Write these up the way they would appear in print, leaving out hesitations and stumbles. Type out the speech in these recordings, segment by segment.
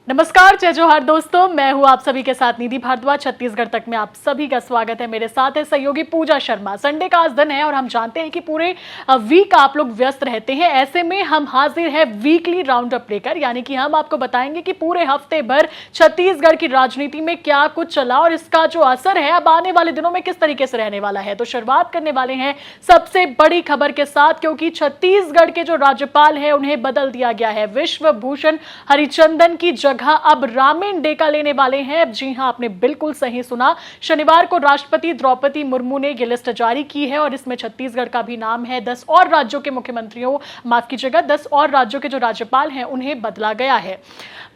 नमस्कार, जय जोहार दोस्तों। मैं हूं आप सभी के साथ निधि भारद्वाज। छत्तीसगढ़ तक में आप सभी का स्वागत है। मेरे साथ है सहयोगी पूजा शर्मा। संडे का आज दिन है और हम जानते हैं कि पूरे वीक आप लोग व्यस्त रहते हैं। ऐसे में हम हाजिर है वीकली राउंड अप लेकर, यानी कि हम आपको बताएंगे कि पूरे हफ्ते भर छत्तीसगढ़ की राजनीति में क्या कुछ चला और इसका जो असर है अब आने वाले दिनों में किस तरीके से रहने वाला है। तो शुरुआत करने वाले हैं सबसे बड़ी खबर के साथ, क्योंकि छत्तीसगढ़ के जो राज्यपाल है उन्हें बदल दिया गया है। विश्व भूषण हरिचंदन की जगह अब रामेन डेका लेने वाले हैं। जी हां, आपने बिल्कुल सही सुना। शनिवार को राष्ट्रपति द्रौपदी मुर्मू ने यह लिस्ट जारी की है और इसमें छत्तीसगढ़ का भी नाम है। 10 और राज्यों के मुख्यमंत्रियों, माफ कीजिएगा, 10 और राज्यों के जो राज्यपाल हैं उन्हें बदला गया है।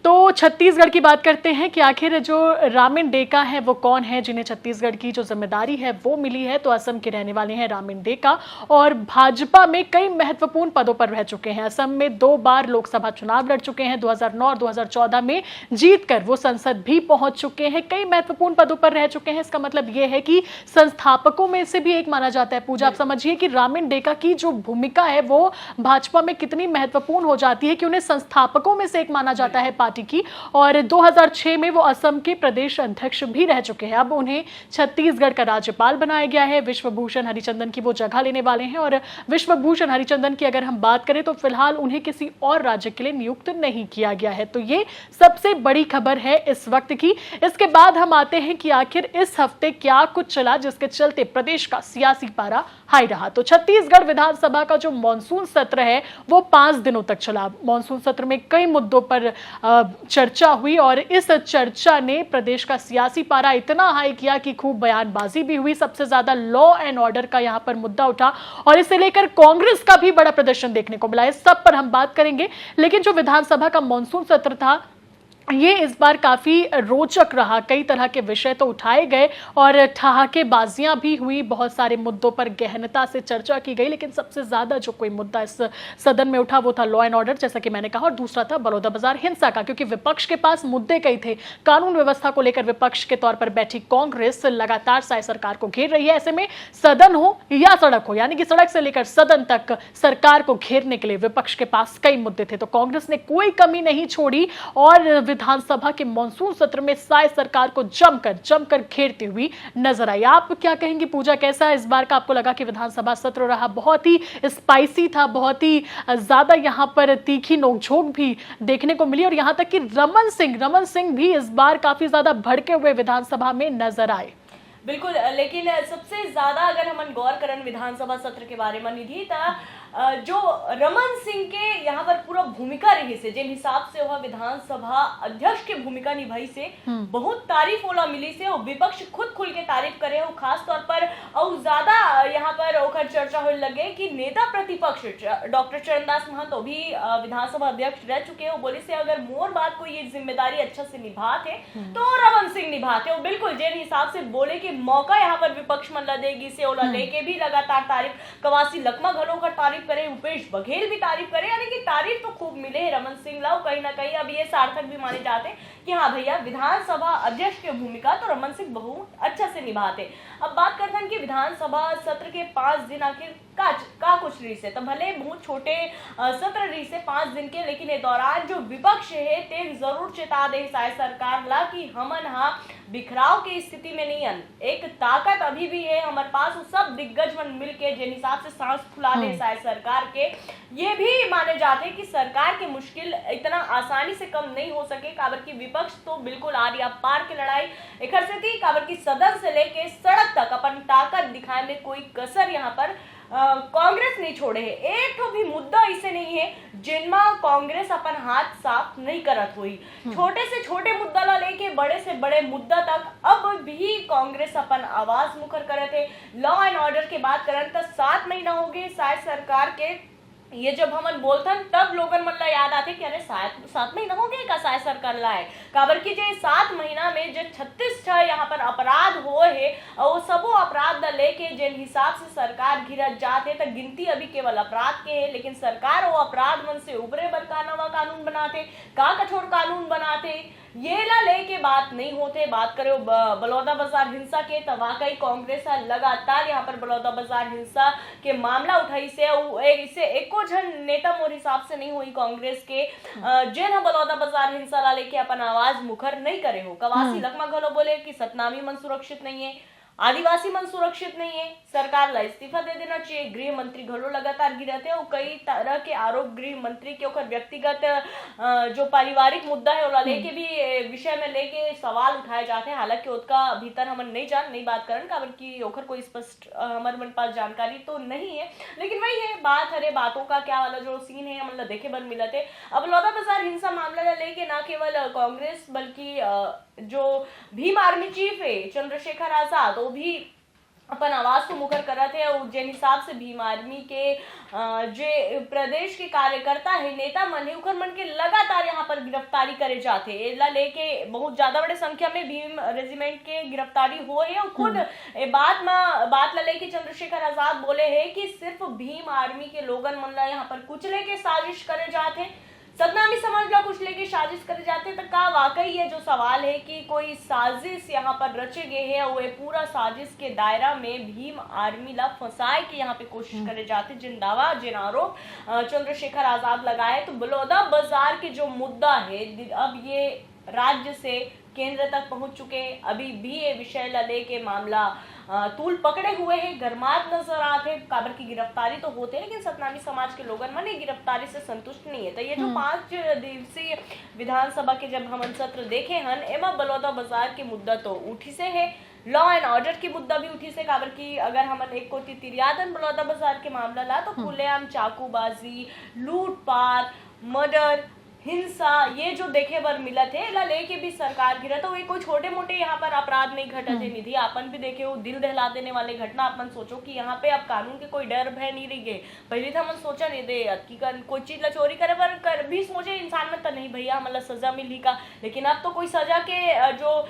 तो छत्तीसगढ़ की बात करते हैं कि आखिर जो रामेन डेका है वो कौन है, जिन्हें छत्तीसगढ़ की जो जिम्मेदारी है वो मिली है। तो असम के रहने वाले हैं रामेन डेका और भाजपा में कई महत्वपूर्ण पदों पर रह चुके हैं। असम में 2 बार लोकसभा चुनाव लड़ चुके हैं। 2009 और 2014 में जीतकर वो संसद भी पहुंच चुके हैं। कई महत्वपूर्ण पदों पर रह चुके हैं। इसका मतलब यह है कि संस्थापकों में से भी एक माना जाता है। पूजा, आप समझिए कि रामेन डेका की जो भूमिका है वो भाजपा में कितनी महत्वपूर्ण हो जाती है कि उन्हें संस्थापकों में से एक माना जाता है पार्टी की। और 2006 में वो असम के प्रदेश अध्यक्ष भी रह चुके हैं। अब उन्हें छत्तीसगढ़ का राज्यपाल बनाया गया है। विश्व भूषण हरिचंदन की वो जगह लेने वाले हैं। और विश्व भूषण हरिचंदन की अगर हम बात करें तो फिलहाल उन्हें किसी और राज्य के लिए नियुक्त नहीं किया गया है। तो ये सबसे बड़ी खबर है इस वक्त की। इसके बाद हम आते हैं कि आखिर इस हफ्ते क्या कुछ चला जिसके चलते प्रदेश का सियासी पारा हाई रहा। तो छत्तीसगढ़ विधानसभा का जो मॉनसून सत्र है वो 5 दिनों तक चला। मॉनसून सत्र में कई मुद्दों पर चर्चा हुई और इस चर्चा ने प्रदेश का सियासी पारा इतना हाई किया कि खूब बयानबाजी भी हुई। सबसे ज्यादा लॉ एंड ऑर्डर का यहां पर मुद्दा उठा और इसे लेकर कांग्रेस का भी बड़ा प्रदर्शन देखने को मिला। इस सब पर हम बात करेंगे। लेकिन जो विधानसभा का मॉनसून सत्र था ये इस बार काफी रोचक रहा। कई तरह के विषय तो उठाए गए और ठहाकेबाजियां भी हुई। बहुत सारे मुद्दों पर गहनता से चर्चा की गई, लेकिन सबसे ज्यादा जो कोई मुद्दा इस सदन में उठा वो था लॉ एंड ऑर्डर, जैसा कि मैंने कहा, और दूसरा था बलौदाबाजार हिंसा का, क्योंकि विपक्ष के पास मुद्दे कई थे। कानून व्यवस्था को लेकर विपक्ष के तौर पर बैठी कांग्रेस लगातार साय सरकार को घेर रही है। ऐसे में सदन हो या सड़क हो, यानी कि सड़क से लेकर सदन तक सरकार को घेरने के लिए विपक्ष के पास कई मुद्दे थे। तो कांग्रेस ने कोई कमी नहीं छोड़ी और विधानसभा के मॉनसून सत्र में साय सरकार को जमकर घेरती हुई नजर आई। आप क्या कहेंगी पूजा, कैसा इस बार का आपको लगा कि विधानसभा सत्र रहा? बहुत ही स्पाइसी था, बहुत ही ज्यादा यहां पर तीखी नोकझोंक भी देखने को मिली और यहां तक कि रमन सिंह भी इस बार काफी ज्यादा भड़के हुए विधानसभा में नजर आए। बिल्कुल, लेकिन सबसे ज्यादा अगर हम गौर करन विधानसभा सत्र के बारे में निधि जो रमन सिंह के यहाँ पर पूरा भूमिका रही से, जिन हिसाब से वह विधानसभा अध्यक्ष की भूमिका निभाई से बहुत तारीफ ओला मिली से और विपक्ष खुद खुल के तारीफ करे हो। खास तौर पर और ज्यादा यहाँ पर ओखर चर्चा हो लगे कि नेता प्रतिपक्ष डॉक्टर चरणदास महंत भी विधानसभा अध्यक्ष रह चुके हो। बोले से अगर मोर बात को ये जिम्मेदारी अच्छा से निभाते तो रमन सिंह निभाते हो। बिल्कुल जिन हिसाब से बोले कि मौका यहाँ पर विपक्ष मन देगी से ओला लेके भी लगातार तारीफ, कवासी लखमा घलों का तारीफ करे, भूपेश बघेल भी तारीफ करे, यानी कि तारीफ तो खूब मिले है रमन सिंह लाओ। कहीं ना कहीं अब ये सार्थक भी माने जाते हैं कि हाँ भैया, विधानसभा अध्यक्ष की भूमिका तो रमन सिंह बहुत अच्छा से निभाते। अब बात करते हैं कि विधानसभा सत्र के 5 दिन आखिर का कुछ रही से, तो भले बहुत छोटे सत्र रही से 5 दिन के, लेकिन ये दौरान जो विपक्ष है तेन जरूर चेता दे साय सरकार ला कि हमन हाँ बिखराव की स्थिति में नहीं हन। एक ताकत अभी भी है हमारे पास, सब दिग्गज मन मिल के जिन हिसाब से सांस फुला दे साय सरकार के, ये भी माने जाते हैं कि सरकार की मुश्किल इतना आसानी से कम नहीं हो सके। काबर की विपक्ष तो बिल्कुल आर पार की लड़ाई एक से थी। काबर की सदन से लेके सड़क तक अपन ताकत दिखाने में कोई कसर यहाँ पर कांग्रेस नहीं छोड़े है। एक तो भी मुद्दा ऐसे नहीं है जिनमें कांग्रेस अपन हाथ साफ नहीं करत हुई। छोटे से छोटे मुद्दा ला लेके बड़े से बड़े मुद्दा तक अब भी कांग्रेस अपन आवाज मुखर करे थे। लॉ एंड ऑर्डर की बात करें तो 7 महीना हो गए शायद सरकार के, ये जब हमन बोलथन तब लोगन मन ला याद आते कि अरे 7 महीना हो गए का साय सरकार लाए। काबर की जे 7 महीना में जो 36 यहाँ पर अपराध हो है और वो सबो अपराध ला लेके जिन हिसाब से सरकार घिरत जाते, तो गिनती अभी केवल अपराध के है, लेकिन सरकार वो अपराध मन से उबरे बर का नवा कानून बनाते, का कठोर कानून बनाते, ये ला लेके बात नहीं होते। बात करो बलौदाबाजार हिंसा के, तो वाकई कांग्रेस लगातार यहाँ पर बलौदाबाजार हिंसा के मामला उठाई से इसे एको झन नेता मोर हिसाब से नहीं हुई कांग्रेस के जेन ह बलौदा बाजार हिंसा ला लेके अपन आवाज मुखर नहीं करे हो। कवासी लखमा घलो बोले कि सतनामी मन सुरक्षित नहीं है, आदिवासी मन सुरक्षित नहीं है, सरकार ला इस्तीफा दे देना चाहिए। गृह मंत्री घलो लगातार गिरते हैं और कई तरह के आरोप गृह मंत्री के ऊपर व्यक्तिगत जो पारिवारिक मुद्दा है ओला लेके भी विषय में लेके सवाल उठाए जाते हैं। हालांकि उसका भीतर हम नहीं बात करन काबर की ओखर कोई स्पष्ट हमारे मन पास जानकारी तो नहीं है, लेकिन वही है बात हरे बातों का क्या वाला जो सीन है मतलब देखे बर मिलत है। अब बलौदा बाजार हिंसा मामला ला लेके ना केवल कांग्रेस बल्कि जो भीम आर्मी चीफ है चंद्रशेखर आजाद वो भी अपन आवाज को मुखर कर रहे थे। और जिन हिसाब से भीम आर्मी के जो प्रदेश के कार्यकर्ता है नेता मन है उखर मन के लगातार यहाँ पर गिरफ्तारी करे जाते एला लेके बहुत ज्यादा बड़े संख्या में भीम रेजिमेंट के गिरफ्तारी हुए है। और खुद बात ला लेके चंद्रशेखर आजाद बोले है कि सिर्फ भीम आर्मी के लोगन मन ला यहाँ पर कुचले के साजिश करे जाते, सतनामी समाज ला कुछ लेके साजिश करे जाते। तो का वाकई ये जो सवाल है कि कोई साजिश यहाँ पर रचे गए है और पूरा साजिश के दायरा में भीम आर्मी ला फंसाए के यहाँ पे कोशिश करे जाते, जिन दावा जिन आरोप चंद्रशेखर आजाद लगाए। तो बलौदा बाजार के जो मुद्दा है अब ये राज्य से केंद्र तक पहुंच चुके, अभी भी ये विषय ला लेके मामला तूल पकड़े हुए हैं, गरमात नजर आते। काबर की गिरफ्तारी तो होते हैं लेकिन सतनामी समाज के लोगन मन गिरफ्तारी से संतुष्ट नहीं है। तो ये जो 5 दिवसीय विधानसभा के जब हम सत्र देखे हन एमा बलौदा बाजार के मुद्दा तो उठी से है, लॉ एंड ऑर्डर की मुद्दा भी उठी से। काबर की अगर हम एक को तिरियादन बलौदा बाजार के मामला ला तो खुलेआम चाकूबाजी, लूटपाट, मर्डर, हिंसा ये जो देखे बर मिला थे ला लेके भी सरकार गिरा। तो ये कोई छोटे मोटे यहाँ पर अपराध नहीं घटे थे निधि। अपन भी देखे हो दिल दहला देने वाले घटना। अपन सोचो कि यहाँ पे अब कानून के कोई डर भय नहीं रही गए। पहले तो हम सोचा नहीं दे कि कोई चीज ला चोरी करे पर कर भी सोचे इंसान में तो नहीं भैया मतलब सजा मिली का, लेकिन अब तो कोई सजा के जो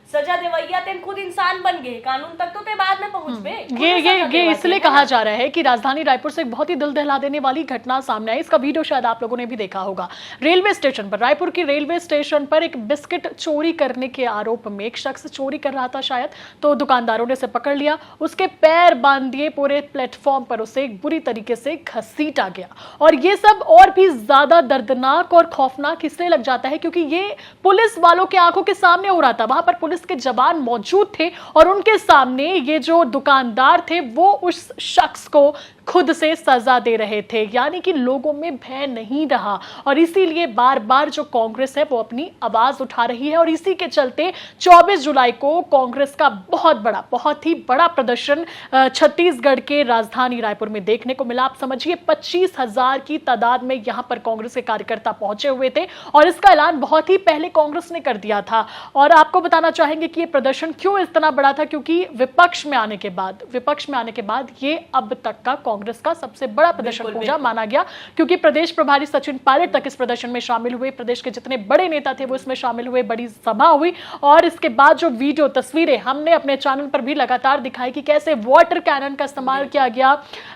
सजा देवैया तेन खुद इंसान बन गए, कानून तक तो ते बाद में पहुंच गए। ये इसलिए कहा जा रहा है कि राजधानी रायपुर से एक बहुत ही दिल दहला देने वाली घटना सामने आई। इसका वीडियो शायद आप लोगों ने भी देखा होगा। रेलवे स्टेशन पर, रायपुर की रेलवे स्टेशन पर एक बिस्किट चोरी करने के आरोप में एक शख्स चोरी कर रहा था शायद, तो दुकानदारों ने उसे पकड़ लिया, उसके पैर बांध दिए, पूरे प्लेटफॉर्म पर उसे बुरी तरीके से घसीटा गया। और ये सब और भी ज्यादा दर्दनाक और खौफनाक इसलिए लग जाता है क्योंकि ये पुलिस वालों के आंखों के सामने हो रहा था। वहां पर पुलिस के जवान मौजूद थे और उनके सामने ये जो दुकानदार थे वो उस शख्स को खुद से सजा दे रहे थे, यानी कि लोगों में भय नहीं रहा। और इसीलिए बार बार जो कांग्रेस है वो अपनी आवाज उठा रही है और इसी के चलते 24 जुलाई को कांग्रेस का बहुत ही बड़ा प्रदर्शन छत्तीसगढ़ के राजधानी रायपुर में देखने को मिला। आप समझिए 25,000 की तादाद में यहां पर कांग्रेस के कार्यकर्ता पहुंचे हुए थे और इसका ऐलान बहुत ही पहले कांग्रेस ने कर दिया था। और आपको बताना चाहेंगे कि ये प्रदर्शन क्यों इतना बड़ा था, क्योंकि विपक्ष में आने के बाद ये अब तक का कांग्रेस का सबसे बड़ा प्रदर्शन पूजा माना गया, क्योंकि प्रदेश प्रभारी सचिन पायलट तक इस प्रदर्शन में शामिल हुए, प्रदेश के जितने बड़े नेता थे वो इसमें शामिल हुए, बड़ी सभा हुई। और इसके बाद जो वीडियो तस्वीरें हमने अपने चैनल पर भी लगातार दिखाई कि कैसे वाटर कैनन का इस्तेमाल किया गया,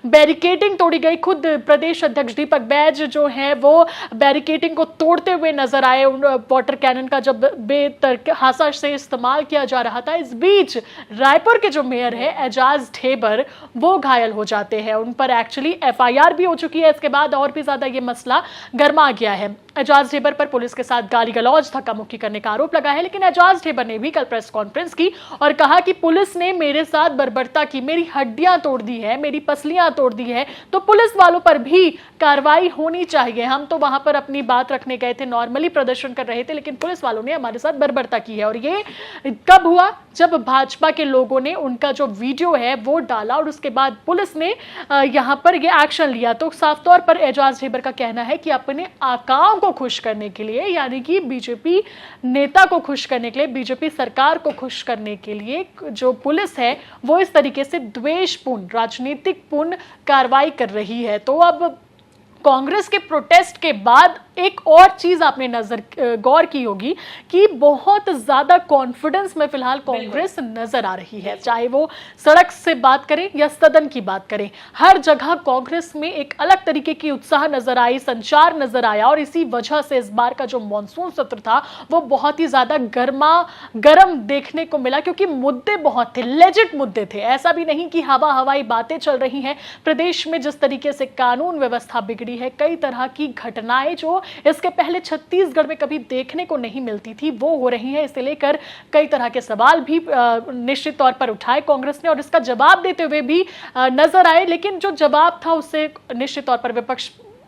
बैरिकेडिंग तोड़ी गई। खुद प्रदेश अध्यक्ष दीपक बैज जो है वो बैरिकेडिंग को तोड़ते हुए नजर आए। वाटर कैनन का जब बेतरहासा से इस्तेमाल किया जा रहा था, इस बीच रायपुर के जो मेयर है एजाज ढेबर वो घायल हो जाते हैं। उन पर एक्चुअली एफआईआर भी हो चुकी है। इसके बाद और भी ज्यादा ये मसला गर्मा गया है। एजाज ढेबर पर पुलिस के साथ गाली गलौज, धक्का मुक्की करने का आरोप लगा है, लेकिन एजाज ढेबर ने भी कल प्रेस कॉन्फ्रेंस की और कहा कि पुलिस ने मेरे साथ बर्बरता की, मेरी हड्डियां तोड़ दी है, मेरी पसलियां तोड़ दी है, तो पुलिस वालों पर भी कार्रवाई होनी चाहिए। हम तो वहां पर अपनी बात रखने गए थे, नॉर्मली प्रदर्शन कर रहे थे, लेकिन पुलिस वालों ने हमारे साथ बर्बरता की है। और ये कब हुआ? जब भाजपा के लोगों ने उनका जो वीडियो है वो डाला और उसके बाद पुलिस ने यहां पर ये एक्शन लिया। तो साफ तौर पर एजाज ढेबर का कहना है कि अपने आकाओं को खुश करने के लिए, यानी कि बीजेपी नेता को खुश करने के लिए, बीजेपी सरकार को खुश करने के लिए जो पुलिस है वो इस तरीके से द्वेषपूर्ण, राजनीतिक पूर्ण कार्रवाई कर रही है। तो अब कांग्रेस के प्रोटेस्ट के बाद एक और चीज आपने गौर की होगी कि बहुत ज्यादा कॉन्फिडेंस में फिलहाल कांग्रेस नजर आ रही है, चाहे वो सड़क से बात करें या सदन की बात करें। हर जगह कांग्रेस में एक अलग तरीके की उत्साह नजर आई, संचार नजर आया और इसी वजह से इस बार का जो मॉनसून सत्र था वो बहुत ही ज्यादा गर्म देखने को मिला, क्योंकि मुद्दे बहुत थे, लेजिट मुद्दे थे। ऐसा भी नहीं कि हवाई बातें चल रही हैं। प्रदेश में जिस तरीके से कानून व्यवस्था बिगड़ी छेड़ी है। कई तरह की घटनाएं जो इसके पहले छत्तीसगढ़ में कभी देखने को नहीं मिलती थी वो हो रही है। इसे लेकर कई तरह के सवाल भी निश्चित तौर पर उठाए कांग्रेस ने और इसका जवाब देते हुए भी नजर आए, लेकिन जो जवाब था उससे निश्चित तौर पर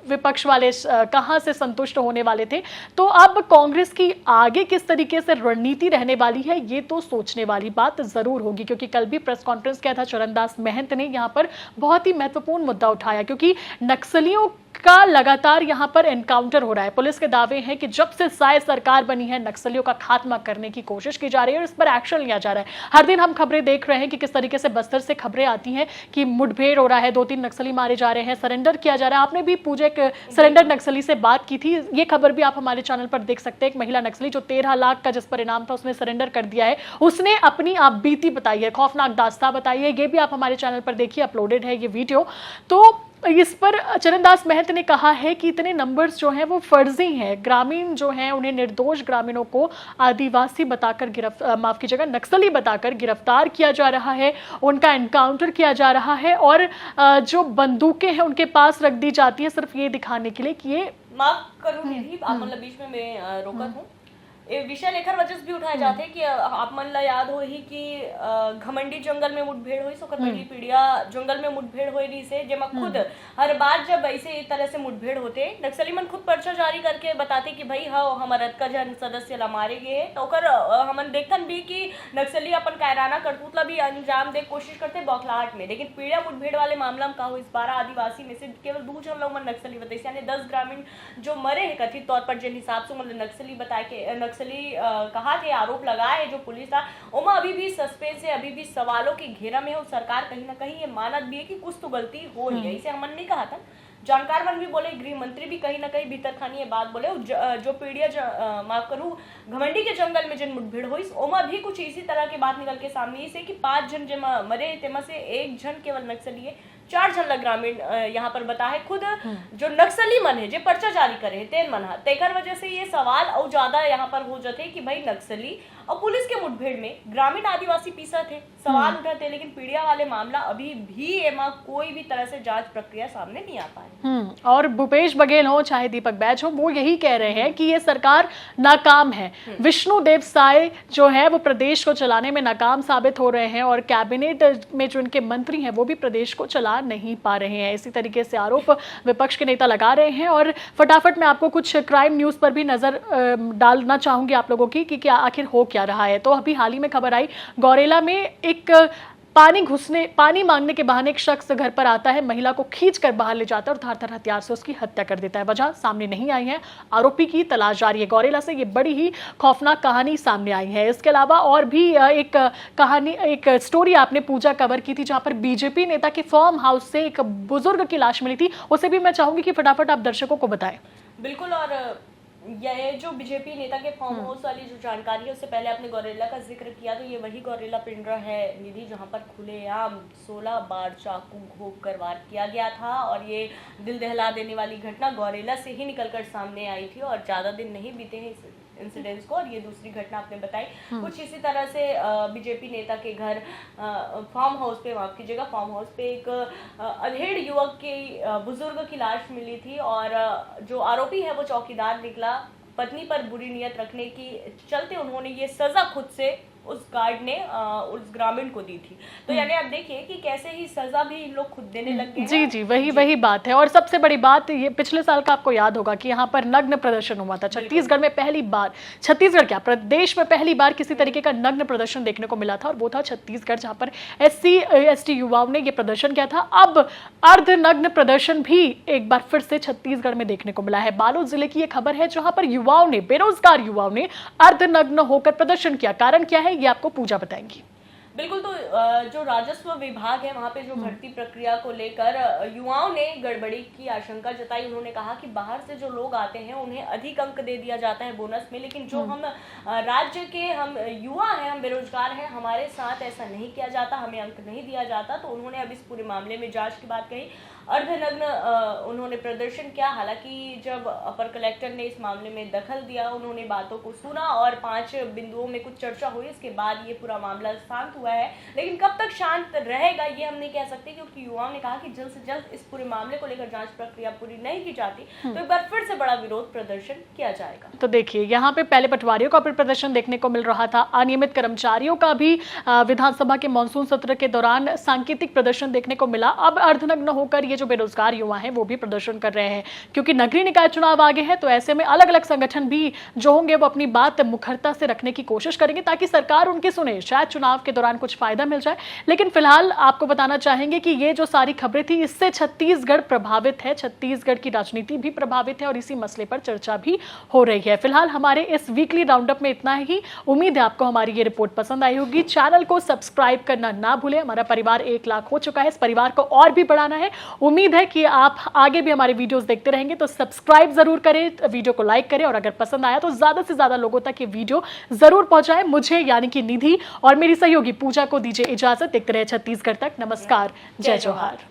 विपक्ष वाले कहां से संतुष्ट होने वाले थे। तो अब कांग्रेस की आगे किस तरीके से रणनीति रहने वाली है ये तो सोचने वाली बात जरूर होगी, क्योंकि कल भी प्रेस कॉन्फ्रेंस किया था चरणदास महंत ने यहां पर बहुत ही महत्वपूर्ण मुद्दा उठाया, क्योंकि नक्सलियों का लगातार यहां पर एनकाउंटर हो रहा है। पुलिस के दावे हैं कि जब से शायद सरकार बनी है नक्सलियों का खात्मा करने की कोशिश की जा रही है और इस पर एक्शन लिया जा रहा है। हर दिन हम खबरें देख रहे हैं कि किस तरीके से बस्तर से खबरें आती हैं कि मुठभेड़ हो रहा है, 2-3 नक्सली मारे जा रहे हैं, सरेंडर किया जा रहा है। आपने भी पूजा एक सरेंडर नक्सली से बात की थी, ये खबर भी आप हमारे चैनल पर देख सकते हैं। एक महिला नक्सली जो 13 लाख का जिस पर इनाम था उसने सरेंडर कर दिया है। उसने अपनी आप बीती बताई है, खौफनाक दास्तां बताई है, ये भी आप हमारे चैनल पर देखिए, अपलोडेड है ये वीडियो। तो इस पर चरणदास महंत ने कहा है कि इतने नंबर्स जो हैं वो फर्जी हैं। ग्रामीण जो हैं उन्हें निर्दोष ग्रामीणों को आदिवासी बताकर माफ कीजिएगा नक्सली बताकर गिरफ्तार किया जा रहा है, उनका एनकाउंटर किया जा रहा है और जो बंदूकें हैं उनके पास रख दी जाती है सिर्फ ये दिखाने के लिए कि ये माफ करो निधि, आप मतलब बीच में मैं रोकत हूँ। ये विषय लेकर वजह भी उठाए जाते हैं कि आप मन ला याद हो ही कि घमंडी जंगल में मुठभेड़ हुई, सोकर पहली पीड़िया जंगल में मुठभेड़ हुई रही से, जेमा खुद हर बार जब ऐसे एक तरह से मुठभेड़ होते नक्सली मन खुद पर्चा जारी करके बताते कि भाई हाँ हमारा का जन सदस्य ला मारे गए, तो ओकर हमन देखतन भी कि नक्सली अपन कायराना करतूत ला भी अंजाम दे कोशिश करते बौखलाहट में। लेकिन पीड़िया मुठभेड़ वाले मामला में का हो, इस 12 आदिवासी में से केवल 2 जन लोग मन नक्सली बताइए, यानी 10 ग्रामीण जो मरे हैं कथित तौर पर जिन हिसाब से मतलब नक्सली बताए के नक्सली कहा थे, आरोप लगाए जो पुलिस था, उमा अभी भी सस्पेंस है, अभी भी सवालों के घेरा में है। और सरकार कहीं ना कहीं ये मानत भी है कि कुछ तो गलती हो रही है, इसे हमन नहीं कहा था। जानकार मन भी बोले, गृह मंत्री भी कहीं ना कहीं भीतर खानी ये बात बोले। जो पीड़िया माफ करूँ घमंडी के जंगल में जिन मुठभेड़ हुई ओमा भी कुछ इसी तरह की बात निकल के सामने से कि 5 जन जमा मरे, तेमा से 1 जन केवल नक्सली है, 4 जन ग्रामीण यहाँ पर बता है। खुद जो नक्सली मन है जो पर्चा जारी करे तेन मन है, तेकर वजह से ये सवाल और ज्यादा यहाँ पर हो जाते कि भाई नक्सली और पुलिस के मुठभेड़ में ग्रामीण आदिवासी पीसा थे, सवाल उठाते, लेकिन पीड़िया वाले मामला अभी भी एमा कोई भी तरह से जांच प्रक्रिया सामने नहीं आ पाई। और भूपेश बघेल हो चाहे दीपक बैज हो वो यही कह रहे हैं कि ये सरकार नाकाम है। विष्णुदेव साय जो है वो प्रदेश को चलाने में नाकाम साबित हो रहे हैं और कैबिनेट में जो इनके मंत्री हैं वो भी प्रदेश को चला नहीं पा रहे हैं। इसी तरीके से आरोप विपक्ष के नेता लगा रहे हैं। और फटाफट मैं आपको कुछ क्राइम न्यूज पर भी नजर डालना चाहूंगी आप लोगों की कि क्या आखिर हो क्या रहा है। तो अभी हाल ही में खबर आई, गौरेला में एक पानी मांगने के बहाने एक शख्स घर पर आता है, महिला को खींचकर बाहर ले जाता है और धारदार हथियार से उसकी हत्या कर देता है। वजह सामने नहीं आई है, आरोपी की तलाश जारी है। गौरेला से ये बड़ी ही खौफनाक कहानी सामने आई है। इसके अलावा और भी एक स्टोरी आपने पूजा कवर की थी जहां पर बीजेपी नेता के फार्म हाउस से एक बुजुर्ग की लाश मिली थी, उसे भी मैं चाहूंगी कि फटाफट आप दर्शकों को बताएं। बिल्कुल, और ये जो बीजेपी नेता के फार्म हाउस वाली जो जानकारी है उससे पहले आपने गौरेला का जिक्र किया, तो ये वही गौरेला पिंडरा है निधि जहां पर खुलेआम 16 बार चाकू घोंप कर वार किया गया था। और ये दिल दहला देने वाली घटना गौरेला से ही निकलकर सामने आई थी और ज्यादा दिन नहीं बीते हैं इंसिडेंट्स को, और ये दूसरी घटना आपने बताई। कुछ इसी तरह से बीजेपी नेता के घर फार्म हाउस पे, माफ कीजिएगा, फार्म हाउस पे एक अधेड़ युवक की बुजुर्ग की लाश मिली थी और जो आरोपी है वो चौकीदार निकला। पत्नी पर बुरी नियत रखने की चलते उन्होंने ये सजा खुद से उस गार्ड ने उस ग्रामीण को दी थी। तो यानी आप देखिए कि कैसे ही सजा भी इन लोग खुद देने लग गए। जी जी, वही बात है। और सबसे बड़ी बात ये पिछले साल का आपको याद होगा कि यहाँ पर नग्न प्रदर्शन हुआ था छत्तीसगढ़ में पहली बार, छत्तीसगढ़ क्या प्रदेश में पहली बार किसी तरीके का नग्न प्रदर्शन देखने को मिला था और वो था छत्तीसगढ़, जहाँ पर SC/ST युवाओं ने ये प्रदर्शन किया था। अब अर्ध नग्न प्रदर्शन भी एक बार फिर से छत्तीसगढ़ में देखने को मिला है। बालोद जिले की ये खबर है जहां पर युवाओं ने, बेरोजगार युवाओं ने अर्ध नग्न होकर प्रदर्शन किया। कारण क्या है ये आपको पूजा बताएंगी। बिल्कुल, तो जो राजस्व विभाग है वहाँ पे जो भर्ती प्रक्रिया को लेकर युवाओं ने गड़बड़ी की आशंका जताई। उन्होंने कहा कि बाहर से जो लोग आते हैं उन्हें अधिक अंक दे दिया जाता है बोनस में, लेकिन जो हम राज्य के हम युवा हैं, हम बेरोजगार हैं, हमारे साथ ऐसा नहीं किया जाता, हमें अंक नहीं दिया जाता। तो उन्होंने अब इस पूरे मामले में जांच की बात कही। अर्धनग्न उन्होंने प्रदर्शन किया। हालांकि जब अपर कलेक्टर ने इस मामले में दखल दिया, उन्होंने बातों को सुना और 5 बिंदुओं में कुछ चर्चा हुई। इसके बाद ये पूरा मामला शांत हुआ है, लेकिन कब तक शांत रहेगा ये हम नहीं कह सकते, क्योंकि युवाओं ने कहा कि जल्द से जल्द इस पूरे मामले को लेकर जांच प्रक्रिया पूरी नहीं की जाती तो एक बार फिर से बड़ा विरोध प्रदर्शन किया जाएगा। तो देखिए, यहाँ पे पहले पटवारियों का भी प्रदर्शन देखने को मिल रहा था, अनियमित कर्मचारियों का भी विधानसभा के मानसून सत्र के दौरान सांकेतिक प्रदर्शन देखने को मिला। अब अर्धनग्न होकर ये जो बेरोजगार युवा हैं वो भी प्रदर्शन कर रहे हैं, क्योंकि नगरीय निकाय चुनाव आगे है। तो ऐसे में अलग अलग संगठन भी जो होंगे वो अपनी बात मुखरता से रखने की कोशिश करेंगे ताकि सरकार उनकी सुने, शायद चुनाव के दौरान कुछ फायदा मिल जाए। लेकिन फिलहाल आपको बताना चाहेंगे कि ये जो सारी खबरें थी, इससे छत्तीसगढ़ प्रभावित है, छत्तीसगढ़ की राजनीति भी प्रभावित है और इसी मसले पर चर्चा भी हो रही है। फिलहाल हमारे इस वीकली राउंडअप में इतना ही। उम्मीद है आपको हमारी ये रिपोर्ट पसंद आई होगी। चैनल को सब्सक्राइब करना ना भूलें। हमारा परिवार 1 लाख हो चुका है, इस परिवार को और भी बढ़ाना है। उम्मीद है कि आप आगे भी हमारे वीडियोस देखते रहेंगे, तो सब्सक्राइब जरूर करें, वीडियो को लाइक करें और अगर पसंद आया तो ज्यादा से ज्यादा लोगों तक ये वीडियो जरूर पहुंचाएं। मुझे यानी कि निधि और मेरी सहयोगी पूजा को दीजिए इजाजत। देखते रहे छत्तीसगढ़ तक। नमस्कार, जय जोहार।